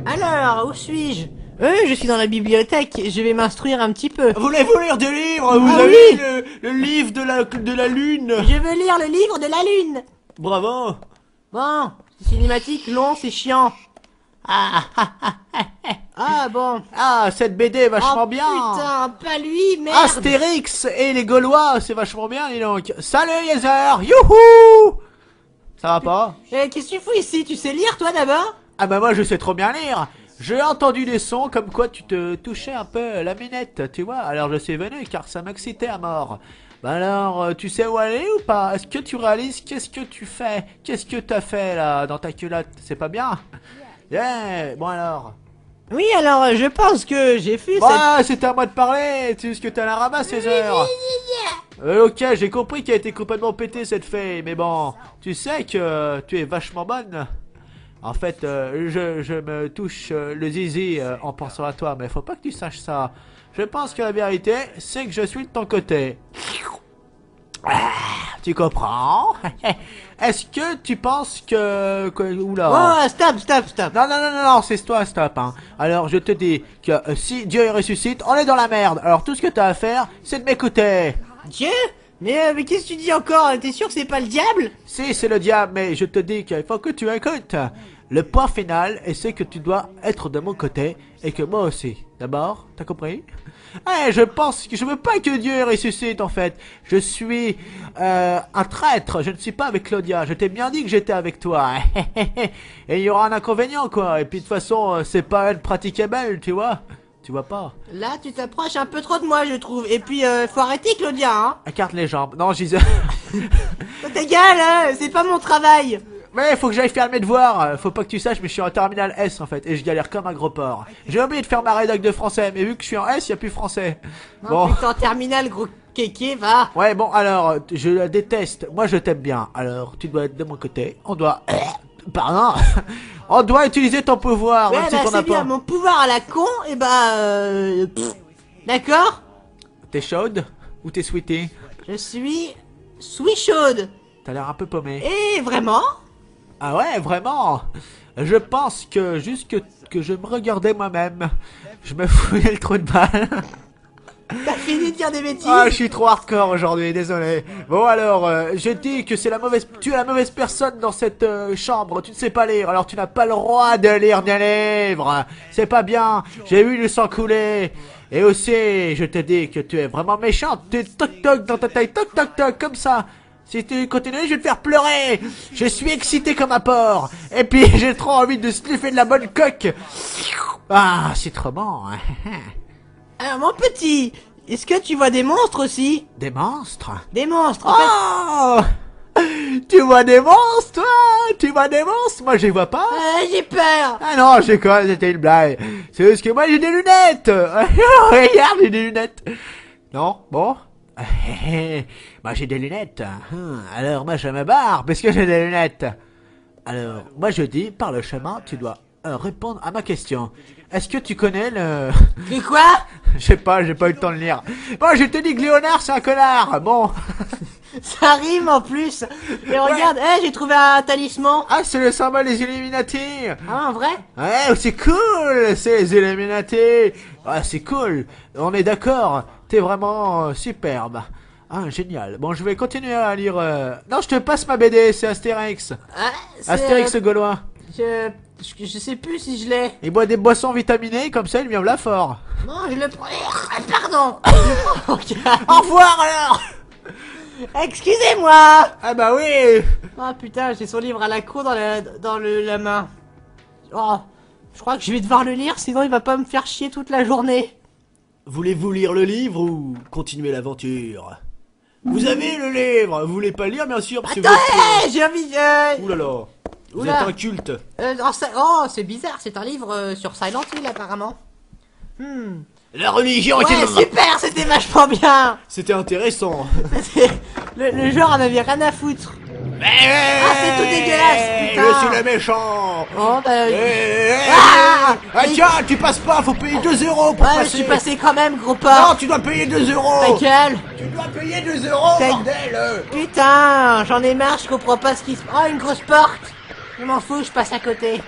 Alors, où suis-je? Je suis dans la bibliothèque, je vais m'instruire un petit peu. Voulez-vous lire des livres? Vous Ah avez oui. le livre de la lune. Je veux lire le livre de la lune. Bravo. Bon, c'est cinématique, long, c'est chiant. Ah bon. Ah, cette BD est vachement Oh, bien. putain, pas lui, merde. Astérix et les Gaulois, c'est vachement bien, dis donc. Salut, Yezer. Youhou. Ça va pas? Qu'est-ce que tu fous ici? Tu sais lire, toi, d'abord? Ah bah moi je sais trop bien lire. J'ai entendu des sons comme quoi tu te touchais un peu la minette, tu vois. Alors je suis venu car ça m'excitait à mort. Bah alors, tu sais où aller ou pas? Est-ce que tu réalises qu'est-ce que tu fais? Qu'est-ce que t'as fait là dans ta culotte? C'est pas bien? Yeah. Bon alors. Oui, alors, je pense que j'ai fait Ouais, c'était à moi de parler. C'est juste que t'as la ramasse ces heures. Ok, j'ai compris qu'elle a été complètement pétée cette fée, mais bon, tu sais que tu es vachement bonne. En fait, je me touche le zizi en pensant à toi, mais faut pas que tu saches ça. Je pense que la vérité, c'est que je suis de ton côté. Ah, tu comprends? Est-ce que tu penses que... Oula. Oh, stop. Non, c'est toi, stop, hein. Alors, je te dis que si Dieu ressuscite, on est dans la merde. Alors, tout ce que t'as à faire, c'est de m'écouter. Dieu? Mais qu'est-ce que tu dis encore? T'es sûr que c'est pas le diable? Si, c'est le diable, mais je te dis qu'il faut que tu écoutes. Le point final, c'est que tu dois être de mon côté, et que moi aussi. D'abord, t'as compris? Je pense que je veux pas que Dieu ressuscite, en fait. Je suis un traître, je ne suis pas avec Claudia. Je t'ai bien dit que j'étais avec toi. Et il y aura un inconvénient, quoi. Et puis, de toute façon, c'est pas elle praticable, tu vois? Tu vois pas? Là, tu t'approches un peu trop de moi, je trouve. Et puis, faut arrêter, Claudia, hein. Écarte les jambes. Non, je disais... Ta gueule, hein, c'est pas mon travail. Mais faut que j'aille faire mes devoirs. Faut pas que tu saches, mais je suis en terminale S en fait, et je galère comme un gros porc. J'ai oublié de faire ma rédac de français, mais vu que je suis en S, y a plus français. Non, putain, en terminale, gros kéké, va. Ouais, bon, alors, je la déteste. Moi, je t'aime bien. Alors, tu dois être de mon côté. On doit... Pardon. On doit utiliser ton pouvoir, Ouais, même si bah, t'en as c'est bien, pas. mon pouvoir à la con, et d'accord? T'es chaude? Ou t'es sweetie? Je suis chaude. T'as l'air un peu paumé. Et vraiment? Ah ouais, vraiment? Je pense que juste que je me regardais moi-même, je me fouillais le trou de balle. T'as fini de dire des bêtises? Ah, je suis trop hardcore aujourd'hui, désolé. Bon alors, je dis que c'est la mauvaise... Tu es la mauvaise personne dans cette chambre, tu ne sais pas lire, alors tu n'as pas le droit de lire des livres. C'est pas bien, j'ai vu le sang couler. Et aussi, je te dis que tu es vraiment méchante, tu es toc-toc dans ta taille, toc-toc-toc, comme ça. Si tu continues, je vais te faire pleurer. Je suis excité comme un porc. Et puis, j'ai trop envie de sniffer de la bonne coque. Ah, c'est trop bon. Alors, mon petit, est-ce que tu vois des monstres aussi? Des monstres? Des monstres, en fait. Oh! Tu vois des monstres, toi? Tu vois des monstres? Moi, je les vois pas. J'ai peur. Ah non, je sais quoi, c'était une blague. C'est juste que moi, j'ai des lunettes. Regarde, j'ai des lunettes. Non? Bon? Moi, j'ai des lunettes. Alors, moi, je me barre parce que j'ai des lunettes. Alors, moi, je dis, par le chemin, tu dois répondre à ma question. Est-ce que tu connais le... Que quoi? Je sais pas, j'ai pas eu le temps de lire. Bon, je te dis que Léonard, c'est un connard. Bon. Ça rime en plus. Et regarde, j'ai trouvé un talisman. Ah, c'est le symbole des Illuminati. Ah, en vrai? Ouais, c'est cool, c'est les Illuminati. Ah, c'est cool. On est d'accord. T'es vraiment superbe. Ah, génial. Bon, je vais continuer à lire... Non, je te passe ma BD, c'est Astérix. Ah, c'est, Astérix le Gaulois. je sais plus si je l'ai. Il boit des boissons vitaminées, comme ça, il vient là fort. Non, je le prends. Pardon. Au revoir, alors. Excusez-moi. Ah bah oui. Ah putain, j'ai son livre à la cour dans la main. Oh, je crois que je vais devoir le lire, sinon il va pas me faire chier toute la journée. Voulez-vous lire le livre ou continuer l'aventure? Vous avez le livre. Vous voulez pas le lire, bien sûr, parce que Attends, j'ai envie de... Ouh là là. Vous Oula. êtes un culte. Oh, c'est bizarre, c'est un livre sur Silent Hill apparemment. La religion Ouais, super, c'était vachement bien. C'était intéressant. Le genre en avait rien à foutre. C'est tout dégueulasse, putain. Je suis le méchant. Oh, bah... Tiens, tu passes pas, faut payer 2 euros pour Ouais, je passer. suis passé quand même, gros porc. Non, tu dois payer 2 Ta euros. gueule. Tu dois payer 2 euros, Ta- bordel. Putain, j'en ai marre, je comprends pas ce qui se... Oh, une grosse porte. Je m'en fous, je passe à côté.